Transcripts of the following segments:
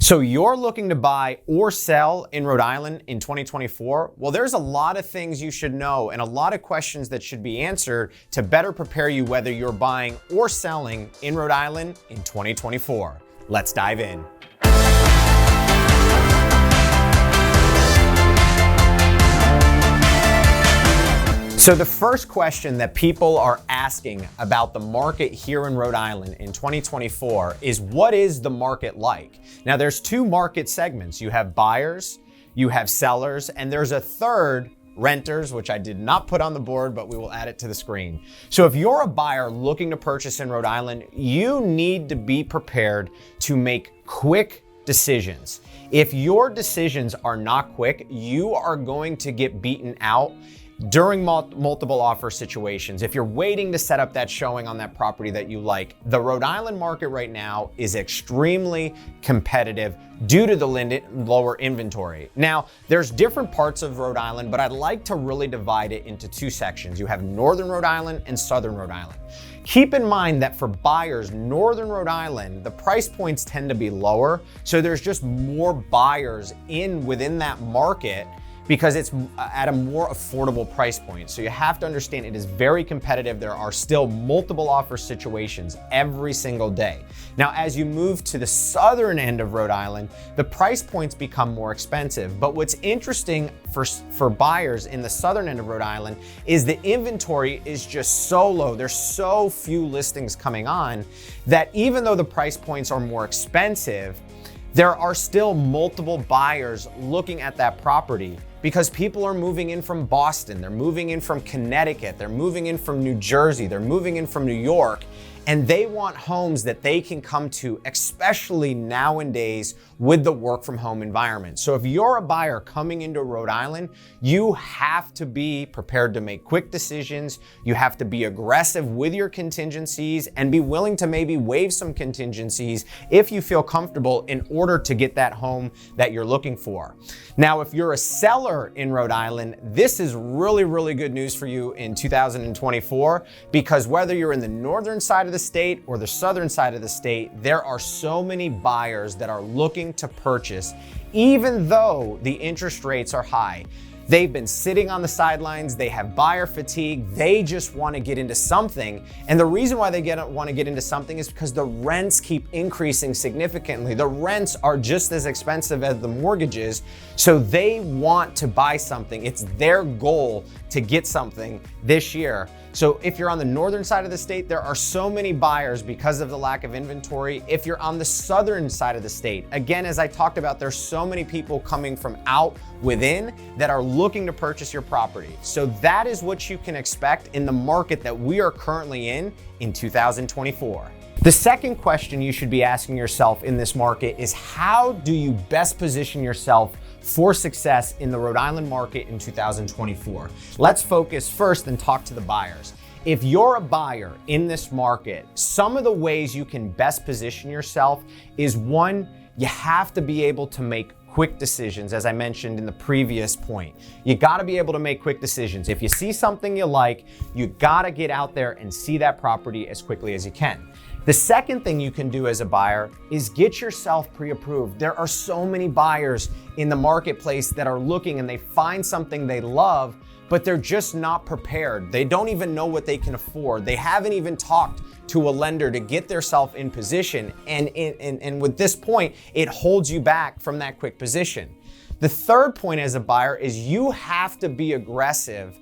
So you're looking to buy or sell in Rhode Island in 2024? Well, there's a lot of things you should know and a lot of questions that should be answered to better prepare you whether you're buying or selling in Rhode Island in 2024. Let's dive in. So the first question that people are asking about the market here in Rhode Island in 2024 is, what is the market like? Now there's two market segments. You have buyers, you have sellers, and there's a third, renters, which I did not put on the board, but we will add it to the screen. So if you're a buyer looking to purchase in Rhode Island, you need to be prepared to make quick decisions. If your decisions are not quick, you are going to get beaten out during multiple offer situations. If you're waiting to set up that showing on that property that you like, the Rhode Island market right now is extremely competitive due to the lower inventory. Now, there's different parts of Rhode Island, but I'd like to really divide it into two sections. You have Northern Rhode Island and Southern Rhode Island. Keep in mind that for buyers, Northern Rhode Island, the price points tend to be lower, so there's just more buyers within that market because it's at a more affordable price point. So you have to understand it is very competitive. There are still multiple offer situations every single day. Now, as you move to the southern end of Rhode Island, the price points become more expensive. But what's interesting for buyers in the southern end of Rhode Island is the inventory is just so low. There's so few listings coming on that even though the price points are more expensive, there are still multiple buyers looking at that property because people are moving in from Boston, they're moving in from Connecticut, they're moving in from New Jersey, they're moving in from New York, and they want homes that they can come to, especially nowadays with the work from home environment. So if you're a buyer coming into Rhode Island, you have to be prepared to make quick decisions. You have to be aggressive with your contingencies and be willing to maybe waive some contingencies if you feel comfortable in order to get that home that you're looking for. Now, if you're a seller in Rhode Island, this is really, really good news for you in 2024, because whether you're in the northern side of the state or the southern side of the state, there are so many buyers that are looking to purchase, even though the interest rates are high. They've been sitting on the sidelines, they have buyer fatigue, they just want to get into something. And the reason why they want to get into something is because the rents keep increasing significantly. The rents are just as expensive as the mortgages, so they want to buy something. It's their goal to get something this year. So if you're on the northern side of the state, there are so many buyers because of the lack of inventory. If you're on the southern side of the state, again, as I talked about, there's so many people coming from out within that are looking to purchase your property. So that is what you can expect in the market that we are currently in 2024. The second question you should be asking yourself in this market is, how do you best position yourself for success in the Rhode Island market in 2024? Let's focus first and talk to the buyers. If you're a buyer in this market, some of the ways you can best position yourself is, one, you have to be able to make quick decisions, as I mentioned in the previous point. You gotta be able to make quick decisions. If you see something you like, you gotta get out there and see that property as quickly as you can. The second thing you can do as a buyer is get yourself pre-approved. There are so many buyers in the marketplace that are looking and they find something they love, but they're just not prepared. They don't even know what they can afford. They haven't even talked to a lender to get themselves in position. And with this point, it holds you back from that quick position. The third point as a buyer is you have to be aggressive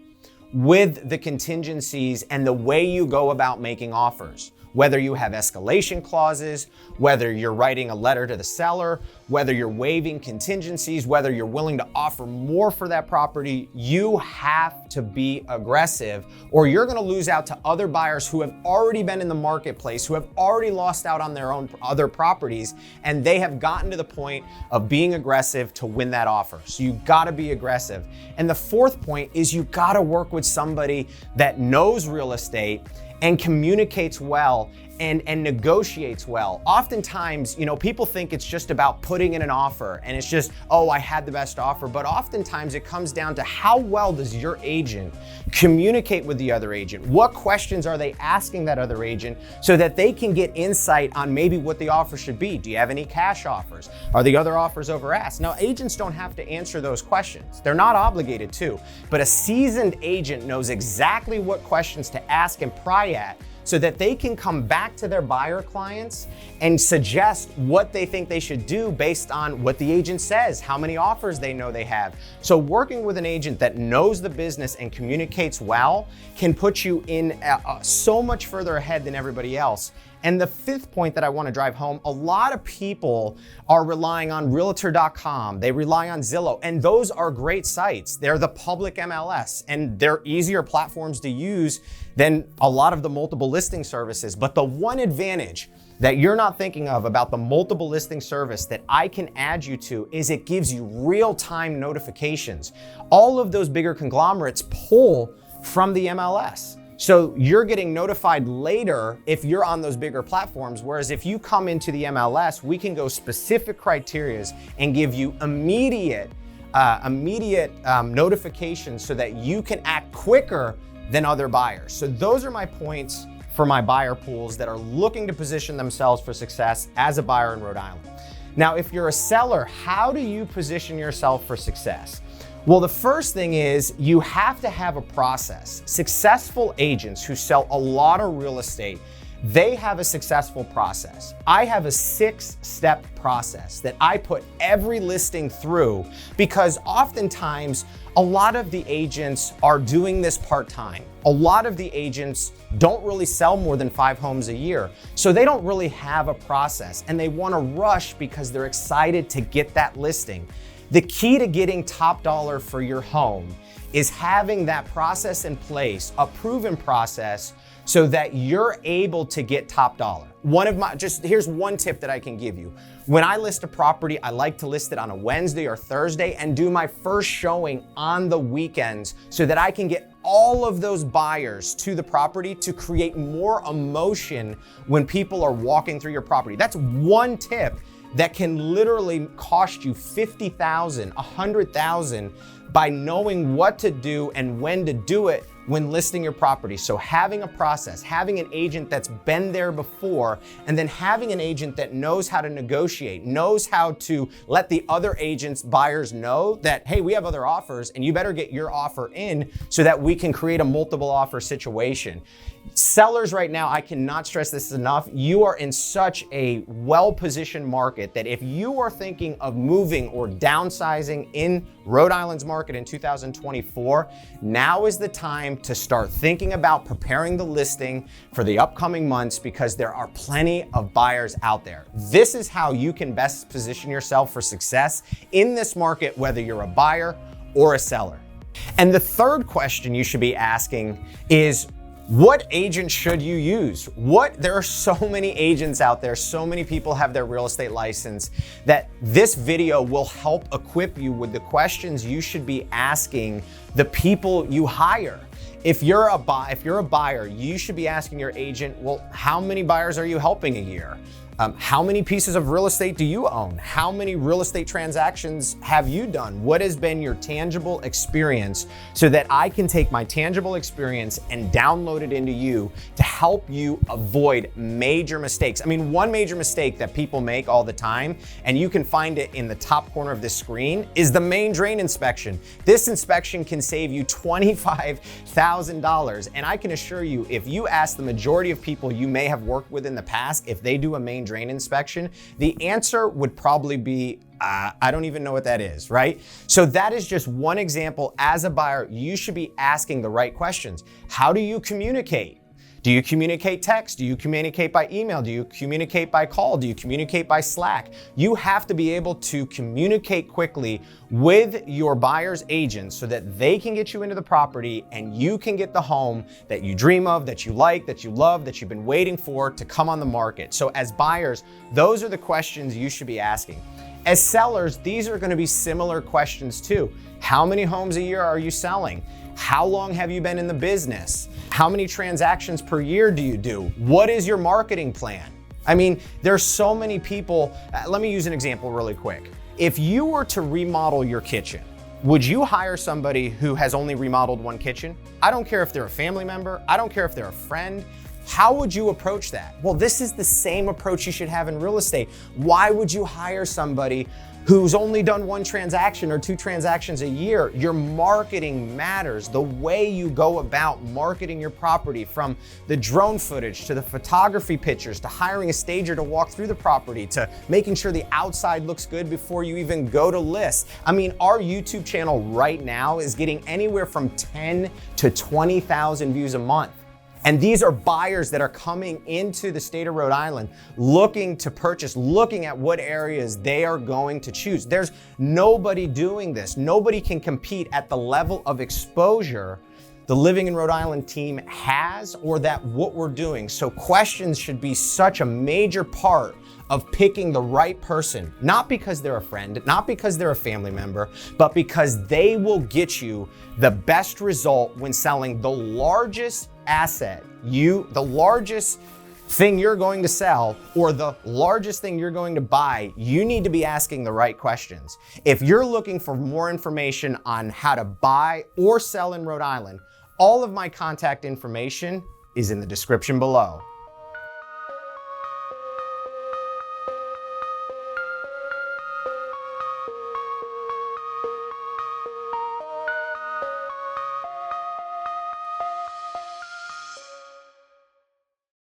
with the contingencies and the way you go about making offers. Whether you have escalation clauses, whether you're writing a letter to the seller, whether you're waiving contingencies, whether you're willing to offer more for that property, you have to be aggressive, or you're gonna lose out to other buyers who have already been in the marketplace, who have already lost out on their own other properties, and they have gotten to the point of being aggressive to win that offer. So you gotta be aggressive. And the fourth point is you gotta work with somebody that knows real estate and communicates well and negotiates well. Oftentimes, people think it's just about putting in an offer and it's just, oh, I had the best offer. But oftentimes it comes down to how well does your agent communicate with the other agent? What questions are they asking that other agent so that they can get insight on maybe what the offer should be? Do you have any cash offers? Are the other offers over ask? Now, agents don't have to answer those questions. They're not obligated to, but a seasoned agent knows exactly what questions to ask and pry at so that they can come back to their buyer clients and suggest what they think they should do based on what the agent says, how many offers they know they have. So working with an agent that knows the business and communicates well can put you in so much further ahead than everybody else. And the fifth point that I want to drive home, a lot of people are relying on Realtor.com, they rely on Zillow, and those are great sites. They're the public MLS, and they're easier platforms to use than a lot of the multiple listing services. But the one advantage that you're not thinking of about the multiple listing service that I can add you to is it gives you real-time notifications. All of those bigger conglomerates pull from the MLS. So you're getting notified later if you're on those bigger platforms, whereas if you come into the MLS, we can go specific criterias and give you immediate notifications so that you can act quicker than other buyers. So those are my points for my buyer pools that are looking to position themselves for success as a buyer in Rhode Island. Now, if you're a seller, how do you position yourself for success? Well, the first thing is you have to have a process. Successful agents who sell a lot of real estate, they have a successful process. I have a 6-step process that I put every listing through because oftentimes a lot of the agents are doing this part-time. A lot of the agents don't really sell more than 5 homes a year. So they don't really have a process and they want to rush because they're excited to get that listing. The key to getting top dollar for your home is having that process in place, a proven process, so that you're able to get top dollar. Here's one tip that I can give you. When I list a property, I like to list it on a Wednesday or Thursday and do my first showing on the weekends so that I can get all of those buyers to the property to create more emotion when people are walking through your property. That's one tip that can literally cost you $50,000, $100,000 by knowing what to do and when to do it when listing your property. So having a process, having an agent that's been there before, and then having an agent that knows how to negotiate, knows how to let the other agents, buyers know that, hey, we have other offers and you better get your offer in so that we can create a multiple offer situation. Sellers right now, I cannot stress this enough, you are in such a well-positioned market that if you are thinking of moving or downsizing in Rhode Island's market in 2024, now is the time to start thinking about preparing the listing for the upcoming months because there are plenty of buyers out there. This is how you can best position yourself for success in this market, whether you're a buyer or a seller. And the third question you should be asking is, what agent should you use? There are so many agents out there, so many people have their real estate license that this video will help equip you with the questions you should be asking the people you hire. If you're a buyer, you should be asking your agent, well, how many buyers are you helping a year? How many pieces of real estate do you own? How many real estate transactions have you done? What has been your tangible experience so that I can take my tangible experience and download it into you to help you avoid major mistakes. I mean, one major mistake that people make all the time, and you can find it in the top corner of this screen, is the main drain inspection. This inspection can save you $25,000. And I can assure you, if you ask the majority of people you may have worked with in the past, if they do a main drain inspection, the answer would probably be, I don't even know what that is, right? So that is just one example. As a buyer, you should be asking the right questions. How do you communicate? Do you communicate text? Do you communicate by email? Do you communicate by call? Do you communicate by Slack? You have to be able to communicate quickly with your buyer's agents so that they can get you into the property and you can get the home that you dream of, that you like, that you love, that you've been waiting for to come on the market. So as buyers, those are the questions you should be asking. As sellers, these are gonna be similar questions too. How many homes a year are you selling? How long have you been in the business? How many transactions per year do you do? What is your marketing plan? I mean, there's so many people. Let me use an example really quick. If you were to remodel your kitchen, would you hire somebody who has only remodeled one kitchen? I don't care if they're a family member. I don't care if they're a friend. How would you approach that? Well, this is the same approach you should have in real estate. Why would you hire somebody who's only done one transaction or two transactions a year? Your marketing matters. The way you go about marketing your property, from the drone footage to the photography pictures to hiring a stager to walk through the property to making sure the outside looks good before you even go to list. I mean, our YouTube channel right now is getting anywhere from 10 to 20,000 views a month. And these are buyers that are coming into the state of Rhode Island looking to purchase, looking at what areas they are going to choose. There's nobody doing this. Nobody can compete at the level of exposure the Living in Rhode Island team has, or that what we're doing. So questions should be such a major part of picking the right person, not because they're a friend, not because they're a family member, but because they will get you the best result when selling the largest asset, the largest thing you're going to sell, or the largest thing you're going to buy. You need to be asking the right questions. If you're looking for more information on how to buy or sell in Rhode Island, all of my contact information is in the description below.